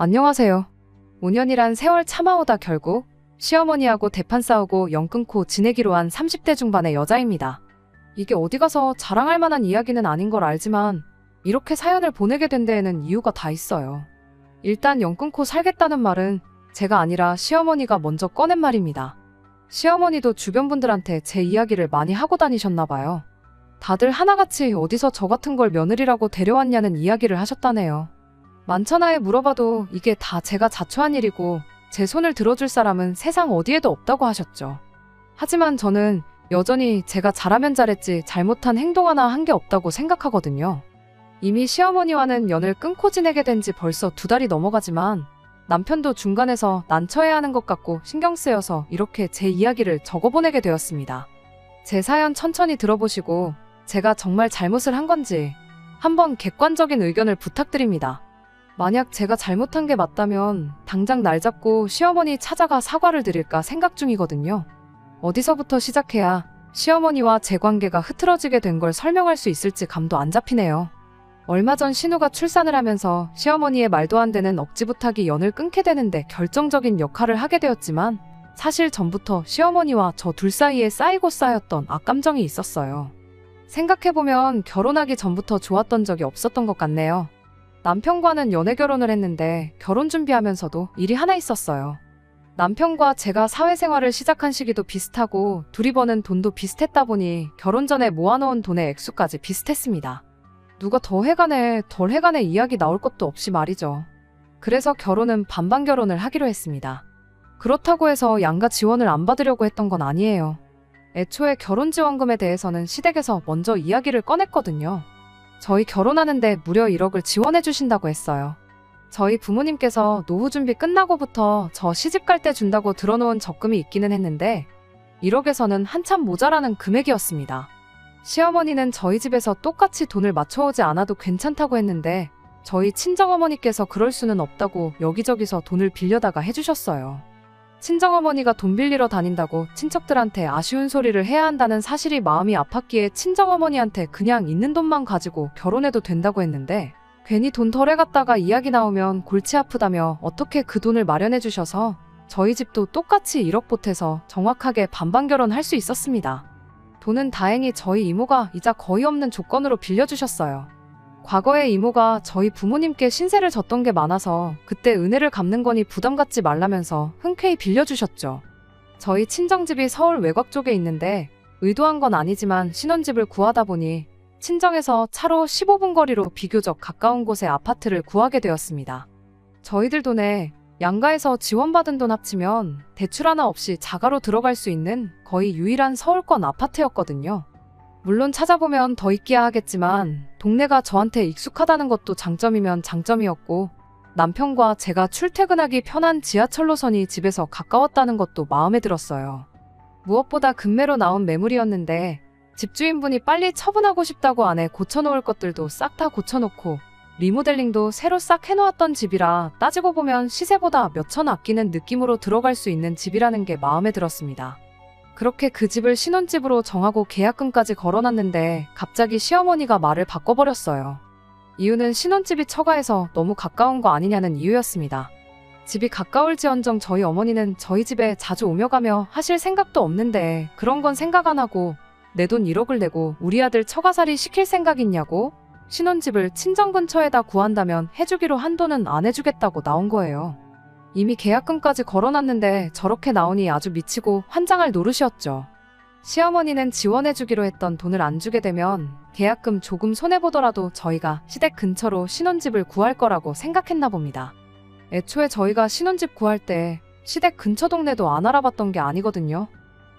안녕하세요. 5년이란 세월 참아오다 결국 시어머니하고 대판 싸우고 연 끊고 지내기로 한 30대 중반의 여자입니다. 이게 어디 가서 자랑할 만한 이야기는 아닌 걸 알지만 이렇게 사연을 보내게 된 데에는 이유가 다 있어요. 일단 연 끊고 살겠다는 말은 제가 아니라 시어머니가 먼저 꺼낸 말입니다. 시어머니도 주변 분들한테 제 이야기를 많이 하고 다니셨나 봐요. 다들 하나같이 어디서 저 같은 걸 며느리라고 데려왔냐는 이야기를 하셨다네요. 만천하에 물어봐도 이게 다 제가 자초한 일이고 제 손을 들어줄 사람은 세상 어디에도 없다고 하셨죠. 하지만 저는 여전히 제가 잘하면 잘했지 잘못한 행동 하나 한 게 없다고 생각하거든요. 이미 시어머니와는 연을 끊고 지내게 된 지 벌써 2달이 넘어가지만 남편도 중간에서 난처해야 하는 것 같고 신경 쓰여서 이렇게 제 이야기를 적어보내게 되었습니다. 제 사연 천천히 들어보시고 제가 정말 잘못을 한 건지 한번 객관적인 의견을 부탁드립니다. 만약 제가 잘못한 게 맞다면 당장 날 잡고 시어머니 찾아가 사과를 드릴까 생각 중이거든요. 어디서부터 시작해야 시어머니와 제 관계가 흐트러지게 된 걸 설명할 수 있을지 감도 안 잡히네요. 얼마 전 신우가 출산을 하면서 시어머니의 말도 안 되는 억지 부탁이 연을 끊게 되는데 결정적인 역할을 하게 되었지만 사실 전부터 시어머니와 저 둘 사이에 쌓이고 쌓였던 악감정이 있었어요. 생각해보면 결혼하기 전부터 좋았던 적이 없었던 것 같네요. 남편과는 연애 결혼을 했는데 결혼 준비하면서도 일이 하나 있었어요. 남편과 제가 사회생활을 시작한 시기도 비슷하고 둘이 버는 돈도 비슷했다 보니 결혼 전에 모아놓은 돈의 액수까지 비슷했습니다. 누가 더 해가네 덜 해가네 이야기 나올 것도 없이 말이죠. 그래서 결혼은 반반 결혼을 하기로 했습니다. 그렇다고 해서 양가 지원을 안 받으려고 했던 건 아니에요. 애초에 결혼지원금에 대해서는 시댁에서 먼저 이야기를 꺼냈거든요. 저희 결혼하는데 무려 1억을 지원해 주신다고 했어요. 저희 부모님께서 노후 준비 끝나고부터 저 시집 갈 때 준다고 들어놓은 적금이 있기는 했는데 1억에서는 한참 모자라는 금액이었습니다. 시어머니는 저희 집에서 똑같이 돈을 맞춰오지 않아도 괜찮다고 했는데 저희 친정어머니께서 그럴 수는 없다고 여기저기서 돈을 빌려다가 해주셨어요. 친정어머니가 돈 빌리러 다닌다고 친척들한테 아쉬운 소리를 해야 한다는 사실이 마음이 아팠기에 친정어머니한테 그냥 있는 돈만 가지고 결혼해도 된다고 했는데 괜히 돈 덜 해갔다가 이야기 나오면 골치 아프다며 어떻게 그 돈을 마련해 주셔서 저희 집도 똑같이 1억 보태서 정확하게 반반 결혼할 수 있었습니다. 돈은 다행히 저희 이모가 이자 거의 없는 조건으로 빌려주셨어요. 과거에 이모가 저희 부모님께 신세를 졌던 게 많아서 그때 은혜를 갚는 거니 부담 갖지 말라면서 흔쾌히 빌려주셨죠. 저희 친정집이 서울 외곽 쪽에 있는데 의도한 건 아니지만 신혼집을 구하다 보니 친정에서 차로 15분 거리로 비교적 가까운 곳에 아파트를 구하게 되었습니다. 저희들 돈에 양가에서 지원받은 돈 합치면 대출 하나 없이 자가로 들어갈 수 있는 거의 유일한 서울권 아파트였거든요. 물론 찾아보면 더 있기야 하겠지만 동네가 저한테 익숙하다는 것도 장점이면 장점이었고 남편과 제가 출퇴근하기 편한 지하철 노선이 집에서 가까웠다는 것도 마음에 들었어요. 무엇보다 금매로 나온 매물이었는데 집주인분이 빨리 처분하고 싶다고 안에 고쳐놓을 것들도 싹 다 고쳐놓고 리모델링도 새로 싹 해놓았던 집이라 따지고 보면 시세보다 몇천 아끼는 느낌으로 들어갈 수 있는 집이라는 게 마음에 들었습니다. 그렇게 그 집을 신혼집으로 정하고 계약금까지 걸어놨는데 갑자기 시어머니가 말을 바꿔버렸어요. 이유는 신혼집이 처가에서 너무 가까운 거 아니냐는 이유였습니다. 집이 가까울지언정 저희 어머니는 저희 집에 자주 오며 가며 하실 생각도 없는데 그런 건 생각 안 하고 내 돈 1억을 내고 우리 아들 처가살이 시킬 생각 있냐고 신혼집을 친정 근처에다 구한다면 해주기로 한 돈은 안 해주겠다고 나온 거예요. 이미 계약금까지 걸어놨는데 저렇게 나오니 아주 미치고 환장할 노릇이었죠. 시어머니는 지원해주기로 했던 돈을 안 주게 되면 계약금 조금 손해보더라도 저희가 시댁 근처로 신혼집을 구할 거라고 생각했나 봅니다. 애초에 저희가 신혼집 구할 때 시댁 근처 동네도 안 알아봤던 게 아니거든요.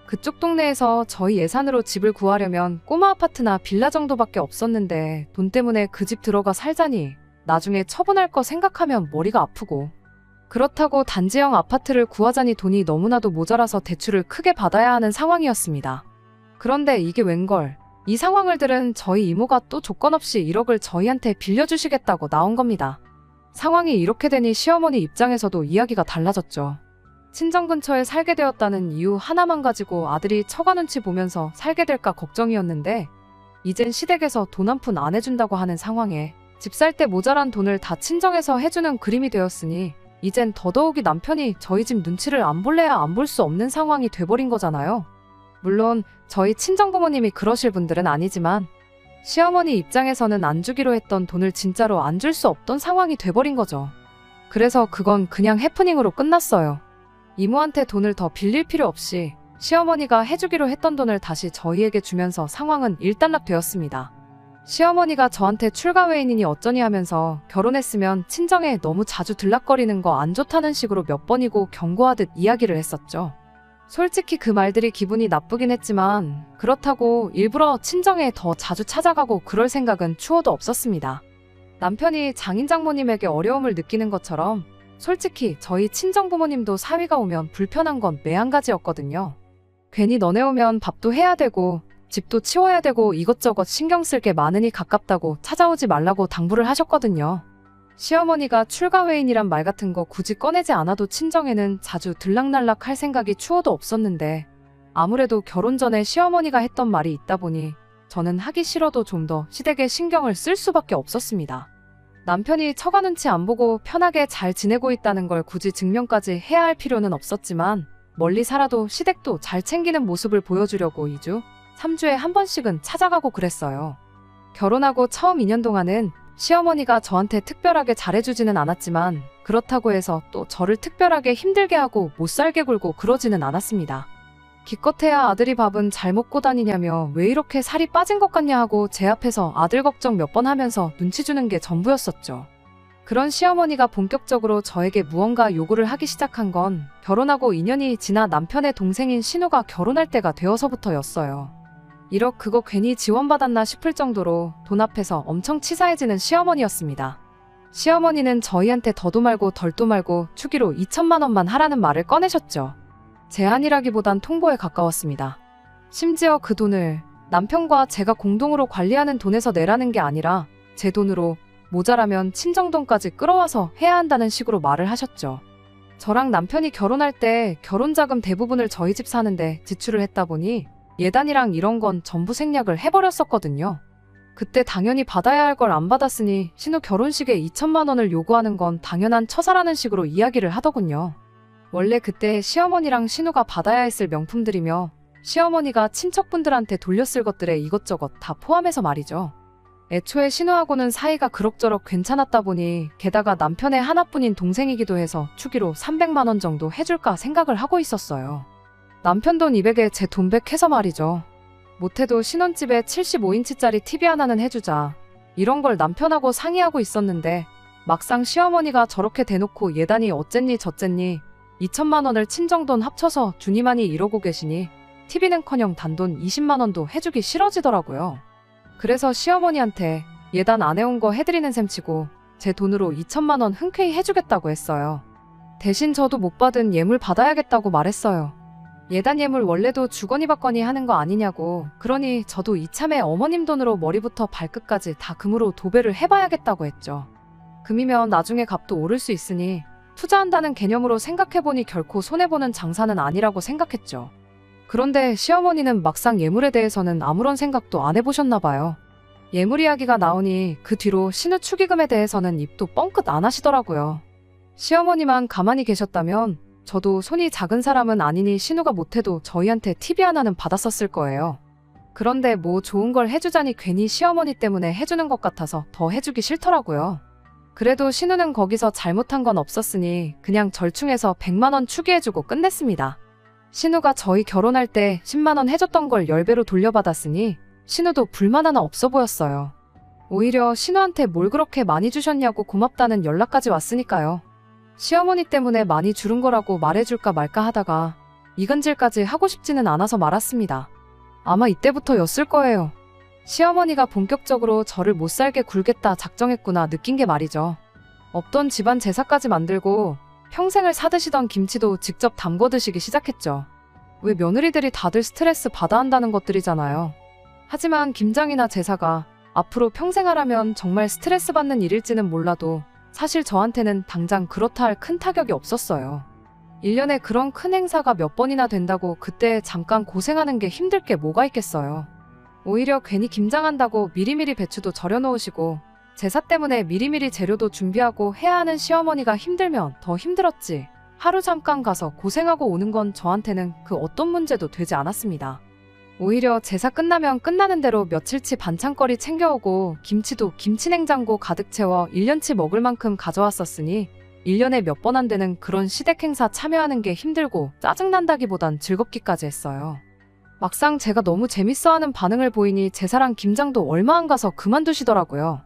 그쪽 동네에서 저희 예산으로 집을 구하려면 꼬마 아파트나 빌라 정도밖에 없었는데 돈 때문에 그 집 들어가 살자니 나중에 처분할 거 생각하면 머리가 아프고 그렇다고 단지형 아파트를 구하자니 돈이 너무나도 모자라서 대출을 크게 받아야 하는 상황이었습니다. 그런데 이게 웬걸, 이 상황을 들은 저희 이모가 또 조건 없이 1억을 저희한테 빌려주시겠다고 나온 겁니다. 상황이 이렇게 되니 시어머니 입장에서도 이야기가 달라졌죠. 친정 근처에 살게 되었다는 이유 하나만 가지고 아들이 처가 눈치 보면서 살게 될까 걱정이었는데 이젠 시댁에서 돈 한 푼 안 해준다고 하는 상황에 집 살 때 모자란 돈을 다 친정에서 해주는 그림이 되었으니 이젠 더더욱이 남편이 저희 집 눈치를 안 볼래야 안 볼 수 없는 상황이 돼버린 거잖아요. 물론 저희 친정부모님이 그러실 분들은 아니지만 시어머니 입장에서는 안 주기로 했던 돈을 진짜로 안 줄 수 없던 상황이 돼버린 거죠. 그래서 그건 그냥 해프닝으로 끝났어요. 이모한테 돈을 더 빌릴 필요 없이 시어머니가 해주기로 했던 돈을 다시 저희에게 주면서 상황은 일단락되었습니다. 시어머니가 저한테 출가 외인이니 어쩌니 하면서 결혼했으면 친정에 너무 자주 들락거리는 거 안 좋다는 식으로 몇 번이고 경고하듯 이야기를 했었죠. 솔직히 그 말들이 기분이 나쁘긴 했지만 그렇다고 일부러 친정에 더 자주 찾아가고 그럴 생각은 추호도 없었습니다. 남편이 장인 장모님에게 어려움을 느끼는 것처럼 솔직히 저희 친정 부모님도 사위가 오면 불편한 건 매한가지였거든요. 괜히 너네 오면 밥도 해야 되고 집도 치워야 되고 이것저것 신경 쓸 게 많으니 가깝다고 찾아오지 말라고 당부를 하셨거든요. 시어머니가 출가 외인이란 말 같은 거 굳이 꺼내지 않아도 친정에는 자주 들락날락 할 생각이 추호도 없었는데 아무래도 결혼 전에 시어머니가 했던 말이 있다 보니 저는 하기 싫어도 좀 더 시댁에 신경을 쓸 수밖에 없었습니다. 남편이 처가 눈치 안 보고 편하게 잘 지내고 있다는 걸 굳이 증명까지 해야 할 필요는 없었지만 멀리 살아도 시댁도 잘 챙기는 모습을 보여주려고 2주, 3주에 한 번씩은 찾아가고 그랬어요. 결혼하고 처음 2년 동안은 시어머니가 저한테 특별하게 잘해주지는 않았지만 그렇다고 해서 또 저를 특별하게 힘들게 하고 못살게 굴고 그러지는 않았습니다. 기껏해야 아들이 밥은 잘 먹고 다니냐며 왜 이렇게 살이 빠진 것 같냐 하고 제 앞에서 아들 걱정 몇 번 하면서 눈치 주는 게 전부였었죠. 그런 시어머니가 본격적으로 저에게 무언가 요구를 하기 시작한 건 결혼하고 2년이 지나 남편의 동생인 신우가 결혼할 때가 되어서부터였어요. 1억 그거 괜히 지원받았나 싶을 정도로 돈 앞에서 엄청 치사해지는 시어머니였습니다. 시어머니는 저희한테 더도 말고 덜도 말고 축의로 2천만 원만 하라는 말을 꺼내셨죠. 제안이라기보단 통보에 가까웠습니다. 심지어 그 돈을 남편과 제가 공동으로 관리하는 돈에서 내라는 게 아니라 제 돈으로 모자라면 친정돈까지 끌어와서 해야 한다는 식으로 말을 하셨죠. 저랑 남편이 결혼할 때 결혼자금 대부분을 저희 집 사는데 지출을 했다 보니 예단이랑 이런 건 전부 생략을 해버렸었거든요. 그때 당연히 받아야 할 걸 안 받았으니 신우 결혼식에 2천만 원을 요구하는 건 당연한 처사라는 식으로 이야기를 하더군요. 원래 그때 시어머니랑 신우가 받아야 했을 명품들이며 시어머니가 친척분들한테 돌렸을 것들에 이것저것 다 포함해서 말이죠. 애초에 신우하고는 사이가 그럭저럭 괜찮았다 보니 게다가 남편의 하나뿐인 동생이기도 해서 축의로 300만 원 정도 해줄까 생각을 하고 있었어요. 남편 돈 200에 제 돈 100 해서 말이죠. 못해도 신혼집에 75인치짜리 TV 하나는 해주자. 이런 걸 남편하고 상의하고 있었는데 막상 시어머니가 저렇게 대놓고 예단이 어쨌니 저쨌니 2천만 원을 친정돈 합쳐서 주니마니 이러고 계시니 TV는커녕 단돈 20만 원도 해주기 싫어지더라고요. 그래서 시어머니한테 예단 안 해온 거 해드리는 셈치고 제 돈으로 2천만 원 흔쾌히 해주겠다고 했어요. 대신 저도 못 받은 예물 받아야겠다고 말했어요. 예단 예물 원래도 주거니 받거니 하는 거 아니냐고. 그러니 저도 이참에 어머님 돈으로 머리부터 발끝까지 다 금으로 도배를 해봐야겠다고 했죠. 금이면 나중에 값도 오를 수 있으니 투자한다는 개념으로 생각해보니 결코 손해보는 장사는 아니라고 생각했죠. 그런데 시어머니는 막상 예물에 대해서는 아무런 생각도 안 해보셨나 봐요. 예물 이야기가 나오니 그 뒤로 신우 축의금에 대해서는 입도 뻥끗 안 하시더라고요. 시어머니만 가만히 계셨다면 저도 손이 작은 사람은 아니니 신우가 못해도 저희한테 TV 하나는 받았었을 거예요. 그런데 뭐 좋은 걸 해주자니 괜히 시어머니 때문에 해주는 것 같아서 더 해주기 싫더라고요. 그래도 신우는 거기서 잘못한 건 없었으니 그냥 절충해서 100만 원 축의해주고 끝냈습니다. 신우가 저희 결혼할 때 10만 원 해줬던 걸 10배로 돌려받았으니 신우도 불만 하나 없어 보였어요. 오히려 신우한테 뭘 그렇게 많이 주셨냐고 고맙다는 연락까지 왔으니까요. 시어머니 때문에 많이 줄은 거라고 말해줄까 말까 하다가 이간질까지 하고 싶지는 않아서 말았습니다. 아마 이때부터였을 거예요. 시어머니가 본격적으로 저를 못살게 굴겠다 작정했구나 느낀 게 말이죠. 없던 집안 제사까지 만들고 평생을 사드시던 김치도 직접 담궈 드시기 시작했죠. 왜 며느리들이 다들 스트레스 받아 한다는 것들이잖아요. 하지만 김장이나 제사가 앞으로 평생 하라면 정말 스트레스 받는 일일지는 몰라도 사실 저한테는 당장 그렇다 할 큰 타격이 없었어요. 1년에 그런 큰 행사가 몇 번이나 된다고 그때 잠깐 고생하는 게 힘들 게 뭐가 있겠어요. 오히려 괜히 김장한다고 미리미리 배추도 절여 놓으시고 제사 때문에 미리미리 재료도 준비하고 해야 하는 시어머니가 힘들면 더 힘들었지. 하루 잠깐 가서 고생하고 오는 건 저한테는 그 어떤 문제도 되지 않았습니다. 오히려 제사 끝나면 끝나는 대로 며칠치 반찬거리 챙겨오고 김치도 김치냉장고 가득 채워 1년치 먹을 만큼 가져왔었으니 1년에 몇 번 안 되는 그런 시댁 행사 참여하는 게 힘들고 짜증난다기보단 즐겁기까지 했어요. 막상 제가 너무 재밌어하는 반응을 보이니 제사랑 김장도 얼마 안 가서 그만두시더라고요.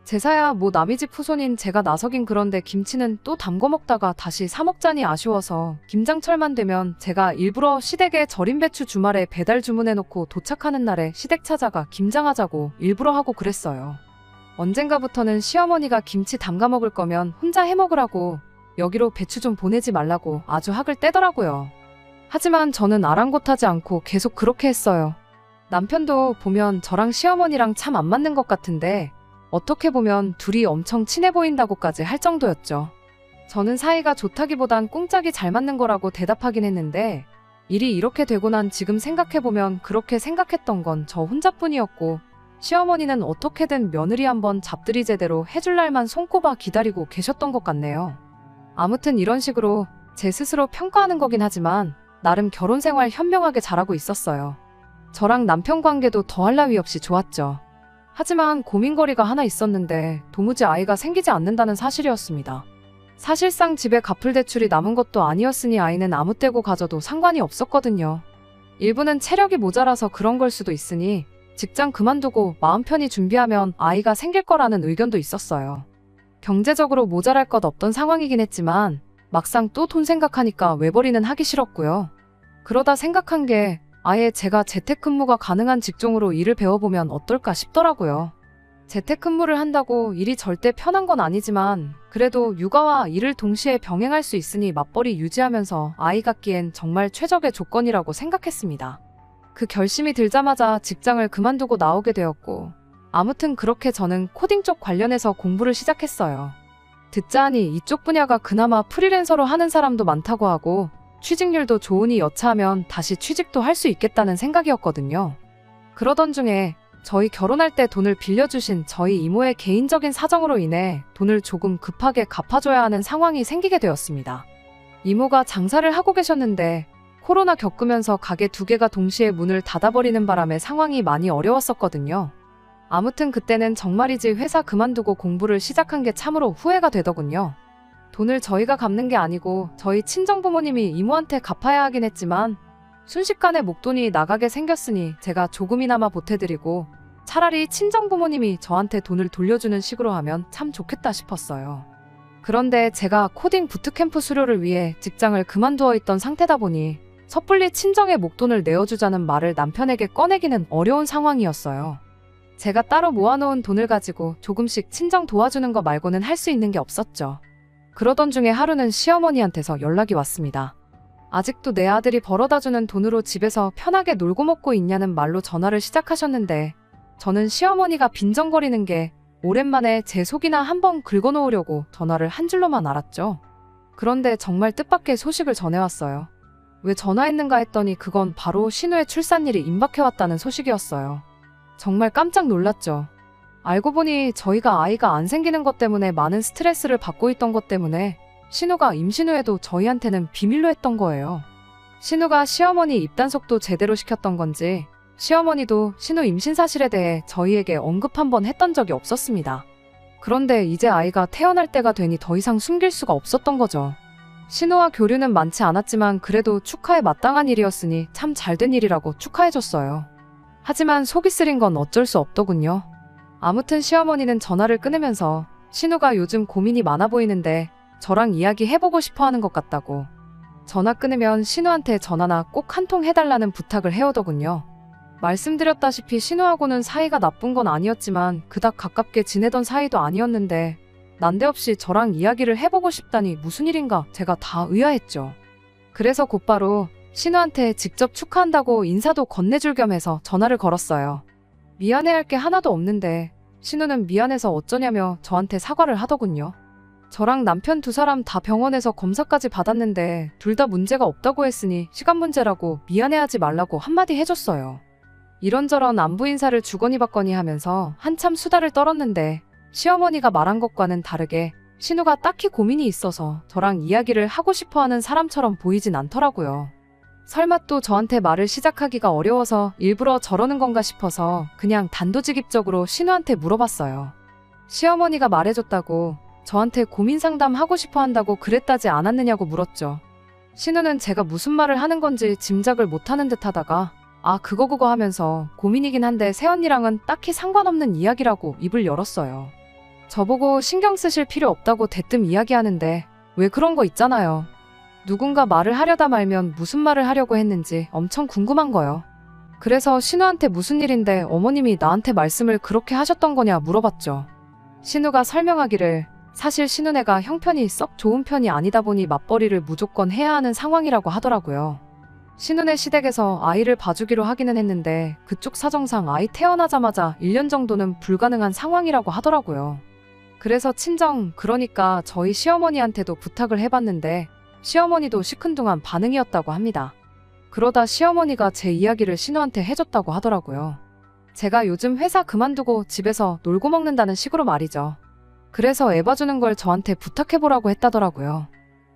제사야 뭐 남의 집 후손인 제가 나서긴 그런데 김치는 또 담궈 먹다가 다시 사 먹자니 아쉬워서 김장철만 되면 제가 일부러 시댁에 절인 배추 주말에 배달 주문해놓고 도착하는 날에 시댁 찾아가 김장하자고 일부러 하고 그랬어요. 언젠가부터는 시어머니가 김치 담가 먹을 거면 혼자 해 먹으라고 여기로 배추 좀 보내지 말라고 아주 학을 떼더라고요. 하지만 저는 아랑곳하지 않고 계속 그렇게 했어요. 남편도 보면 저랑 시어머니랑 참 안 맞는 것 같은데 어떻게 보면 둘이 엄청 친해 보인다고까지 할 정도였죠. 저는 사이가 좋다기보단 꿍짝이 잘 맞는 거라고 대답하긴 했는데 일이 이렇게 되고 난 지금 생각해보면 그렇게 생각했던 건 저 혼자뿐이었고 시어머니는 어떻게든 며느리 한번 잡들이 제대로 해줄 날만 손꼽아 기다리고 계셨던 것 같네요. 아무튼 이런 식으로 제 스스로 평가하는 거긴 하지만 나름 결혼 생활 현명하게 잘하고 있었어요. 저랑 남편 관계도 더할 나위 없이 좋았죠. 하지만 고민거리가 하나 있었는데 도무지 아이가 생기지 않는다는 사실이었습니다. 사실상 집에 갚을 대출이 남은 것도 아니었으니 아이는 아무 때고 가져도 상관이 없었거든요. 일부는 체력이 모자라서 그런 걸 수도 있으니 직장 그만두고 마음 편히 준비하면 아이가 생길 거라는 의견도 있었어요. 경제적으로 모자랄 것 없던 상황이긴 했지만 막상 또 돈 생각하니까 외벌이는 하기 싫었고요. 그러다 생각한 게 아예 제가 재택근무가 가능한 직종으로 일을 배워보면 어떨까 싶더라고요. 재택근무를 한다고 일이 절대 편한 건 아니지만 그래도 육아와 일을 동시에 병행할 수 있으니 맞벌이 유지하면서 아이 갖기엔 정말 최적의 조건이라고 생각했습니다. 그 결심이 들자마자 직장을 그만두고 나오게 되었고 아무튼 그렇게 저는 코딩 쪽 관련해서 공부를 시작했어요. 듣자 하니 이쪽 분야가 그나마 프리랜서로 하는 사람도 많다고 하고 취직률도 좋으니 여차하면 다시 취직도 할 수 있겠다는 생각이었거든요. 그러던 중에 저희 결혼할 때 돈을 빌려주신 저희 이모의 개인적인 사정으로 인해 돈을 조금 급하게 갚아줘야 하는 상황이 생기게 되었습니다. 이모가 장사를 하고 계셨는데 코로나 겪으면서 가게 2개가 동시에 문을 닫아버리는 바람에 상황이 많이 어려웠었거든요. 아무튼 그때는 정말이지 회사 그만두고 공부를 시작한 게 참으로 후회가 되더군요. 돈을 저희가 갚는 게 아니고 저희 친정부모님이 이모한테 갚아야 하긴 했지만 순식간에 목돈이 나가게 생겼으니 제가 조금이나마 보태드리고 차라리 친정부모님이 저한테 돈을 돌려주는 식으로 하면 참 좋겠다 싶었어요. 그런데 제가 코딩 부트캠프 수료를 위해 직장을 그만두어 있던 상태다 보니 섣불리 친정에 목돈을 내어주자는 말을 남편에게 꺼내기는 어려운 상황이었어요. 제가 따로 모아놓은 돈을 가지고 조금씩 친정 도와주는 거 말고는 할 수 있는 게 없었죠. 그러던 중에 하루는 시어머니한테서 연락이 왔습니다. 아직도 내 아들이 벌어다주는 돈으로 집에서 편하게 놀고 먹고 있냐는 말로 전화를 시작하셨는데 저는 시어머니가 빈정거리는 게 오랜만에 제 속이나 한번 긁어놓으려고 전화를 한 줄로만 알았죠. 그런데 정말 뜻밖의 소식을 전해왔어요. 왜 전화했는가 했더니 그건 바로 신우의 출산일이 임박해왔다는 소식이었어요. 정말 깜짝 놀랐죠. 알고 보니 저희가 아이가 안 생기는 것 때문에 많은 스트레스를 받고 있던 것 때문에 신우가 임신 후에도 저희한테는 비밀로 했던 거예요. 신우가 시어머니 입단속도 제대로 시켰던 건지 시어머니도 신우 임신 사실에 대해 저희에게 언급 한번 했던 적이 없었습니다. 그런데 이제 아이가 태어날 때가 되니 더 이상 숨길 수가 없었던 거죠. 신우와 교류는 많지 않았지만 그래도 축하에 마땅한 일이었으니 참 잘된 일이라고 축하해줬어요. 하지만 속이 쓰린 건 어쩔 수 없더군요. 아무튼 시어머니는 전화를 끊으면서 신우가 요즘 고민이 많아 보이는데 저랑 이야기해보고 싶어 하는 것 같다고. 전화 끊으면 신우한테 전화나 꼭 한 통 해달라는 부탁을 해오더군요. 말씀드렸다시피 신우하고는 사이가 나쁜 건 아니었지만 그닥 가깝게 지내던 사이도 아니었는데 난데없이 저랑 이야기를 해보고 싶다니 무슨 일인가 제가 다 의아했죠. 그래서 곧바로 신우한테 직접 축하한다고 인사도 건네줄 겸 해서 전화를 걸었어요. 미안해할 게 하나도 없는데 신우는 미안해서 어쩌냐며 저한테 사과를 하더군요. 저랑 남편 2사람 다 병원에서 검사까지 받았는데 둘 다 문제가 없다고 했으니 시간 문제라고 미안해하지 말라고 한마디 해줬어요. 이런저런 안부 인사를 주거니 받거니 하면서 한참 수다를 떨었는데 시어머니가 말한 것과는 다르게 신우가 딱히 고민이 있어서 저랑 이야기를 하고 싶어하는 사람처럼 보이진 않더라고요. 설마 또 저한테 말을 시작하기가 어려워서 일부러 저러는 건가 싶어서 그냥 단도직입적으로 신우한테 물어봤어요. 시어머니가 말해줬다고 저한테 고민 상담하고 싶어 한다고 그랬다지 않았느냐고 물었죠. 신우는 제가 무슨 말을 하는 건지 짐작을 못하는 듯 하다가 아 그거 하면서 고민이긴 한데 새언니랑은 딱히 상관없는 이야기라고 입을 열었어요. 저보고 신경 쓰실 필요 없다고 대뜸 이야기하는데 왜 그런 거 있잖아요. 누군가 말을 하려다 말면 무슨 말을 하려고 했는지 엄청 궁금한 거요. 그래서 신우한테 무슨 일인데 어머님이 나한테 말씀을 그렇게 하셨던 거냐 물어봤죠. 신우가 설명하기를 사실 신우네가 형편이 썩 좋은 편이 아니다 보니 맞벌이를 무조건 해야 하는 상황이라고 하더라고요. 신우네 시댁에서 아이를 봐주기로 하기는 했는데 그쪽 사정상 아이 태어나자마자 1년 정도는 불가능한 상황이라고 하더라고요. 그래서 친정, 그러니까 저희 시어머니한테도 부탁을 해봤는데 시어머니도 시큰둥한 반응이었다고 합니다. 그러다 시어머니가 제 이야기를 신우한테 해줬다고 하더라고요. 제가 요즘 회사 그만두고 집에서 놀고 먹는다는 식으로 말이죠. 그래서 애 봐주는 걸 저한테 부탁해보라고 했다더라고요.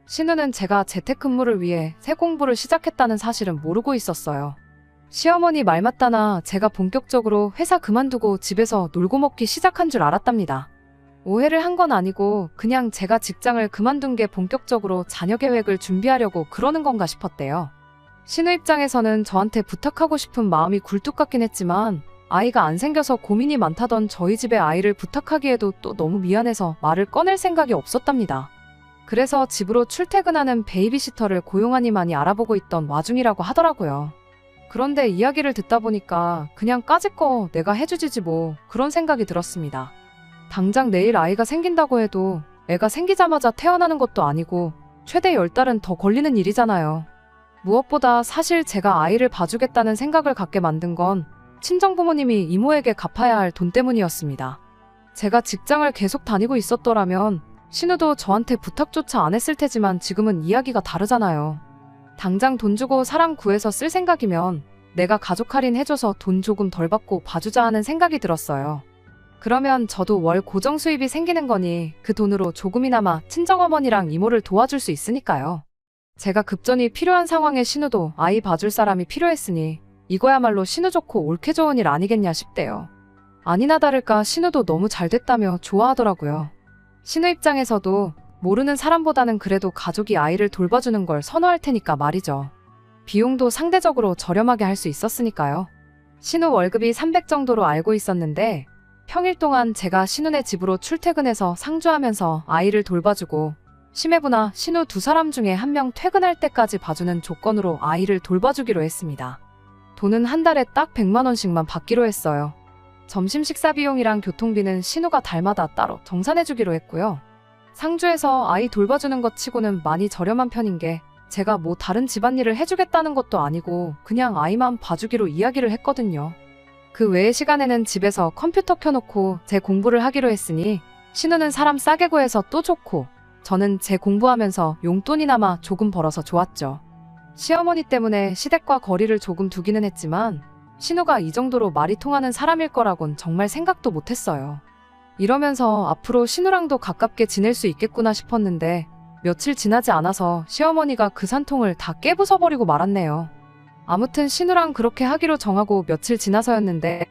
신우는 제가 재택근무를 위해 새 공부를 시작했다는 사실은 모르고 있었어요. 시어머니 말 맞다나 제가 본격적으로 회사 그만두고 집에서 놀고 먹기 시작한 줄 알았답니다. 오해를 한 건 아니고 그냥 제가 직장을 그만둔 게 본격적으로 자녀 계획을 준비하려고 그러는 건가 싶었대요. 신우 입장에서는 저한테 부탁하고 싶은 마음이 굴뚝 같긴 했지만 아이가 안 생겨서 고민이 많다던 저희 집에 아이를 부탁하기에도 또 너무 미안해서 말을 꺼낼 생각이 없었답니다. 그래서 집으로 출퇴근하는 베이비시터를 고용하니만이 알아보고 있던 와중이라고 하더라고요. 그런데 이야기를 듣다 보니까 그냥 까짓거 내가 해주지지 뭐 그런 생각이 들었습니다. 당장 내일 아이가 생긴다고 해도 애가 생기자마자 태어나는 것도 아니고 최대 10달은 더 걸리는 일이잖아요. 무엇보다 사실 제가 아이를 봐주겠다는 생각을 갖게 만든 건 친정부모님이 이모에게 갚아야 할 돈 때문이었습니다. 제가 직장을 계속 다니고 있었더라면 신우도 저한테 부탁조차 안 했을 테지만 지금은 이야기가 다르잖아요. 당장 돈 주고 사람 구해서 쓸 생각이면 내가 가족 할인 해줘서 돈 조금 덜 받고 봐주자 하는 생각이 들었어요. 그러면 저도 월 고정 수입이 생기는 거니 그 돈으로 조금이나마 친정어머니랑 이모를 도와줄 수 있으니까요. 제가 급전이 필요한 상황에 신우도 아이 봐줄 사람이 필요했으니 이거야말로 신우 좋고 옳게 좋은 일 아니겠냐 싶대요. 아니나 다를까 신우도 너무 잘 됐다며 좋아하더라고요. 신우 입장에서도 모르는 사람보다는 그래도 가족이 아이를 돌봐주는 걸 선호할 테니까 말이죠. 비용도 상대적으로 저렴하게 할 수 있었으니까요. 신우 월급이 300 정도로 알고 있었는데 평일 동안 제가 신우네 집으로 출퇴근해서 상주하면서 아이를 돌봐주고 심해부나 신우 두 사람 중에 한 명 퇴근할 때까지 봐주는 조건으로 아이를 돌봐주기로 했습니다. 돈은 한 달에 딱 100만 원씩만 받기로 했어요. 점심 식사 비용이랑 교통비는 신우가 달마다 따로 정산해주기로 했고요. 상주에서 아이 돌봐주는 것 치고는 많이 저렴한 편인 게 제가 뭐 다른 집안일을 해주겠다는 것도 아니고 그냥 아이만 봐주기로 이야기를 했거든요. 그 외의 시간에는 집에서 컴퓨터 켜놓고 제 공부를 하기로 했으니 신우는 사람 싸게 구해서 또 좋고 저는 제 공부하면서 용돈이나마 조금 벌어서 좋았죠. 시어머니 때문에 시댁과 거리를 조금 두기는 했지만 신우가 이 정도로 말이 통하는 사람일 거라곤 정말 생각도 못했어요. 이러면서 앞으로 신우랑도 가깝게 지낼 수 있겠구나 싶었는데 며칠 지나지 않아서 시어머니가 그 산통을 다 깨부숴버리고 말았네요. 아무튼 신우랑 그렇게 하기로 정하고 며칠 지나서였는데